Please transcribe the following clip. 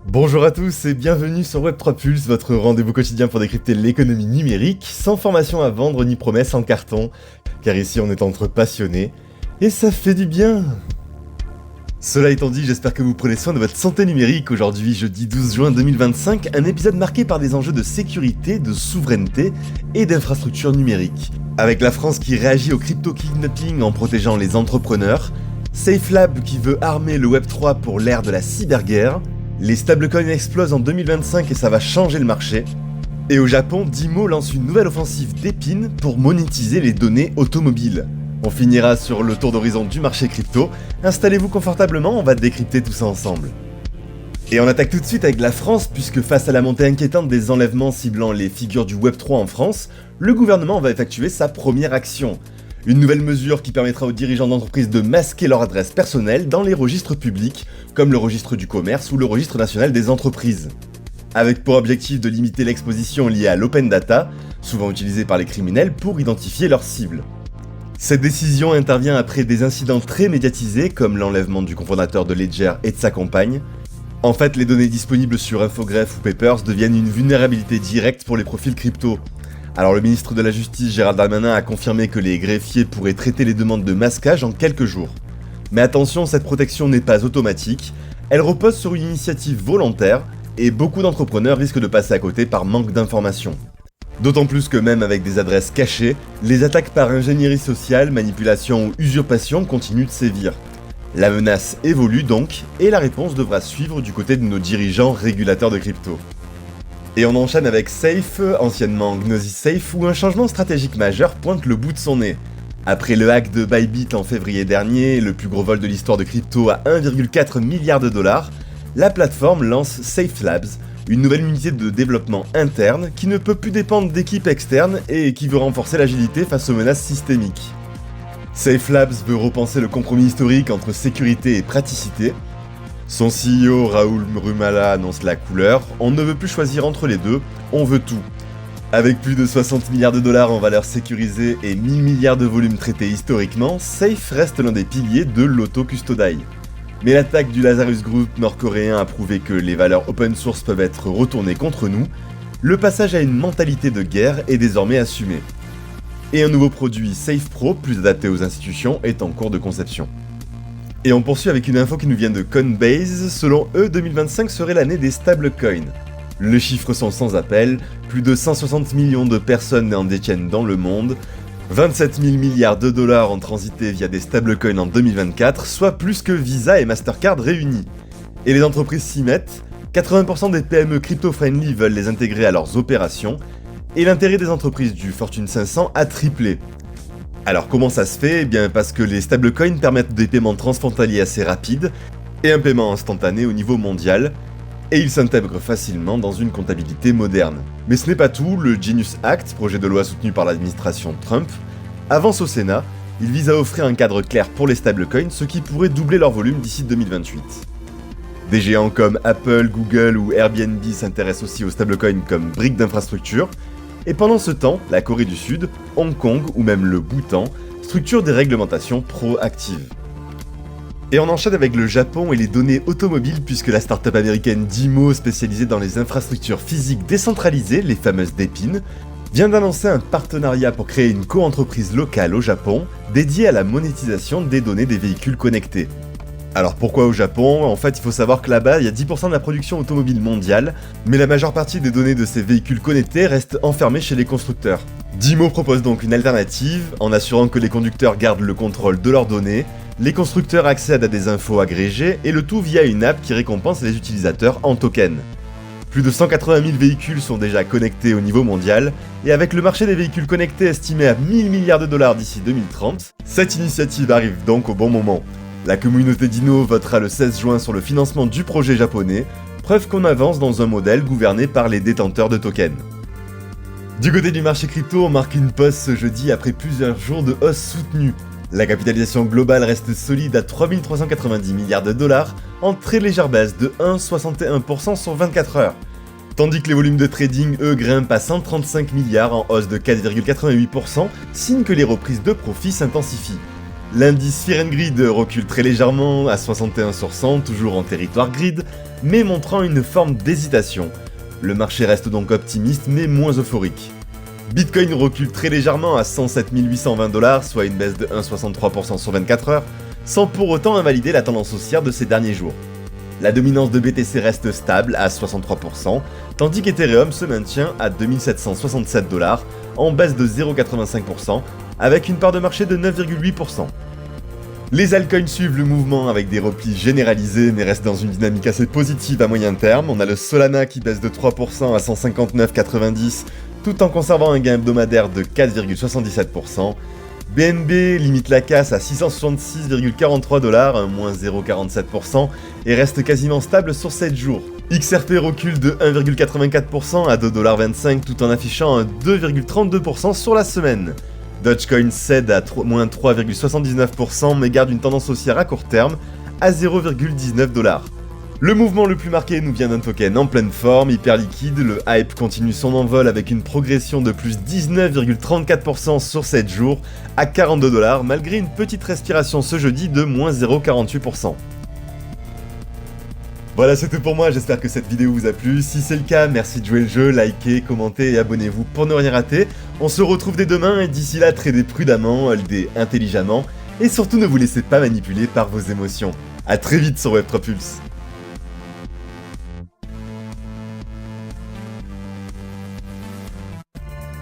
Bonjour à tous et bienvenue sur Web3 Pulse, votre rendez-vous quotidien pour décrypter l'économie numérique, sans formation à vendre ni promesses en carton, car ici on est entre passionnés, et ça fait du bien. Cela étant dit, j'espère que vous prenez soin de votre santé numérique. Aujourd'hui, jeudi 12 juin 2025, un épisode marqué par des enjeux de sécurité, de souveraineté et d'infrastructure numérique. Avec la France qui réagit au crypto-kidnapping en protégeant les entrepreneurs, SafeLab qui veut armer le Web3 pour l'ère de la cyberguerre, les stablecoins explosent en 2025 et ça va changer le marché. Et au Japon, Dimo lance une nouvelle offensive d'épines pour monétiser les données automobiles. On finira sur le tour d'horizon du marché crypto. Installez-vous confortablement, on va décrypter tout ça ensemble. Et on attaque tout de suite avec la France, puisque face à la montée inquiétante des enlèvements ciblant les figures du Web3 en France, le gouvernement va effectuer sa première action. Une nouvelle mesure qui permettra aux dirigeants d'entreprises de masquer leur adresse personnelle dans les registres publics, comme le registre du commerce ou le registre national des entreprises. Avec pour objectif de limiter l'exposition liée à l'open data, souvent utilisée par les criminels pour identifier leurs cibles. Cette décision intervient après des incidents très médiatisés comme l'enlèvement du cofondateur de Ledger et de sa compagne. En fait, les données disponibles sur Infogreffe ou Papers deviennent une vulnérabilité directe pour les profils crypto. Alors le ministre de la Justice Gérald Darmanin a confirmé que les greffiers pourraient traiter les demandes de masquage en quelques jours. Mais attention, cette protection n'est pas automatique, elle repose sur une initiative volontaire et beaucoup d'entrepreneurs risquent de passer à côté par manque d'informations. D'autant plus que même avec des adresses cachées, les attaques par ingénierie sociale, manipulation ou usurpation continuent de sévir. La menace évolue donc, et la réponse devra suivre du côté de nos dirigeants régulateurs de crypto. Et on enchaîne avec Safe, anciennement Gnosis Safe, où un changement stratégique majeur pointe le bout de son nez. Après le hack de Bybit en février dernier, le plus gros vol de l'histoire de crypto à 1,4 milliard de dollars, la plateforme lance SafeLabs, une nouvelle unité de développement interne qui ne peut plus dépendre d'équipes externes et qui veut renforcer l'agilité face aux menaces systémiques. SafeLabs veut repenser le compromis historique entre sécurité et praticité. Son CEO Raoul Rumala annonce la couleur, on ne veut plus choisir entre les deux, on veut tout. Avec plus de 60 milliards de dollars en valeur sécurisée et 1000 milliards de volumes traités historiquement, Safe reste l'un des piliers de l'auto-custody. Mais l'attaque du Lazarus Group nord-coréen a prouvé que les valeurs open source peuvent être retournées contre nous. Le passage à une mentalité de guerre est désormais assumé. Et un nouveau produit Safe Pro, plus adapté aux institutions, est en cours de conception. Et on poursuit avec une info qui nous vient de Coinbase. Selon eux, 2025 serait l'année des stablecoins. Les chiffres sont sans appel, plus de 160 millions de personnes en détiennent dans le monde, 27 000 milliards de dollars ont transité via des stablecoins en 2024, soit plus que Visa et Mastercard réunis. Et les entreprises s'y mettent, 80% des PME crypto-friendly veulent les intégrer à leurs opérations, et l'intérêt des entreprises du Fortune 500 a triplé. Alors comment ça se fait ? Eh bien parce que les stablecoins permettent des paiements transfrontaliers assez rapides, et un paiement instantané au niveau mondial, et ils s'intègrent facilement dans une comptabilité moderne. Mais ce n'est pas tout, le Genius Act, projet de loi soutenu par l'administration Trump, avance au Sénat, il vise à offrir un cadre clair pour les stablecoins, ce qui pourrait doubler leur volume d'ici 2028. Des géants comme Apple, Google ou Airbnb s'intéressent aussi aux stablecoins comme briques d'infrastructure, et pendant ce temps, la Corée du Sud, Hong Kong ou même le Bhoutan structurent des réglementations proactives. Et on enchaîne avec le Japon et les données automobiles puisque la start-up américaine Dimo, spécialisée dans les infrastructures physiques décentralisées, les fameuses DePIN, vient d'annoncer un partenariat pour créer une co-entreprise locale au Japon dédiée à la monétisation des données des véhicules connectés. Alors pourquoi au Japon ? En fait, il faut savoir que là-bas, il y a 10% de la production automobile mondiale, mais la majeure partie des données de ces véhicules connectés restent enfermées chez les constructeurs. Dimo propose donc une alternative, en assurant que les conducteurs gardent le contrôle de leurs données, les constructeurs accèdent à des infos agrégées, et le tout via une app qui récompense les utilisateurs en tokens. Plus de 180 000 véhicules sont déjà connectés au niveau mondial, et avec le marché des véhicules connectés estimé à 1000 milliards de dollars d'ici 2030, cette initiative arrive donc au bon moment. La communauté Dino votera le 16 juin sur le financement du projet japonais, preuve qu'on avance dans un modèle gouverné par les détenteurs de tokens. Du côté du marché crypto, on marque une pause ce jeudi après plusieurs jours de hausse soutenue. La capitalisation globale reste solide à 3390 milliards de dollars, en très légère baisse de 1,61% sur 24 heures. Tandis que les volumes de trading, eux, grimpent à 135 milliards en hausse de 4,88%, signe que les reprises de profit s'intensifient. L'indice Fear and Greed recule très légèrement à 61 sur 100, toujours en territoire grid, mais montrant une forme d'hésitation. Le marché reste donc optimiste mais moins euphorique. Bitcoin recule très légèrement à 107 820 $, soit une baisse de 1,63% sur 24 heures, sans pour autant invalider la tendance haussière de ces derniers jours. La dominance de BTC reste stable à 63%, tandis qu'Ethereum se maintient à 2767 $, en baisse de 0,85%, avec une part de marché de 9,8%. Les altcoins suivent le mouvement avec des replis généralisés mais restent dans une dynamique assez positive à moyen terme. On a le Solana qui baisse de 3% à 159,90 tout en conservant un gain hebdomadaire de 4,77%. BNB limite la casse à 666,43 $, un moins 0,47%, et reste quasiment stable sur 7 jours. XRP recule de 1,84% à 2,25$ tout en affichant un 2,32% sur la semaine. Dogecoin cède à moins 3,79% mais garde une tendance haussière à court terme à 0,19 $. Le mouvement le plus marqué nous vient d'un token en pleine forme, hyper liquide, le hype continue son envol avec une progression de plus 19,34% sur 7 jours à 42 $, malgré une petite respiration ce jeudi de moins 0,48%. Voilà, c'est tout pour moi, j'espère que cette vidéo vous a plu. Si c'est le cas, merci de jouer le jeu, likez, commentez et abonnez-vous pour ne rien rater. On se retrouve dès demain et d'ici là, tradez prudemment, holdez intelligemment et surtout ne vous laissez pas manipuler par vos émotions. A très vite sur Web3Pulse.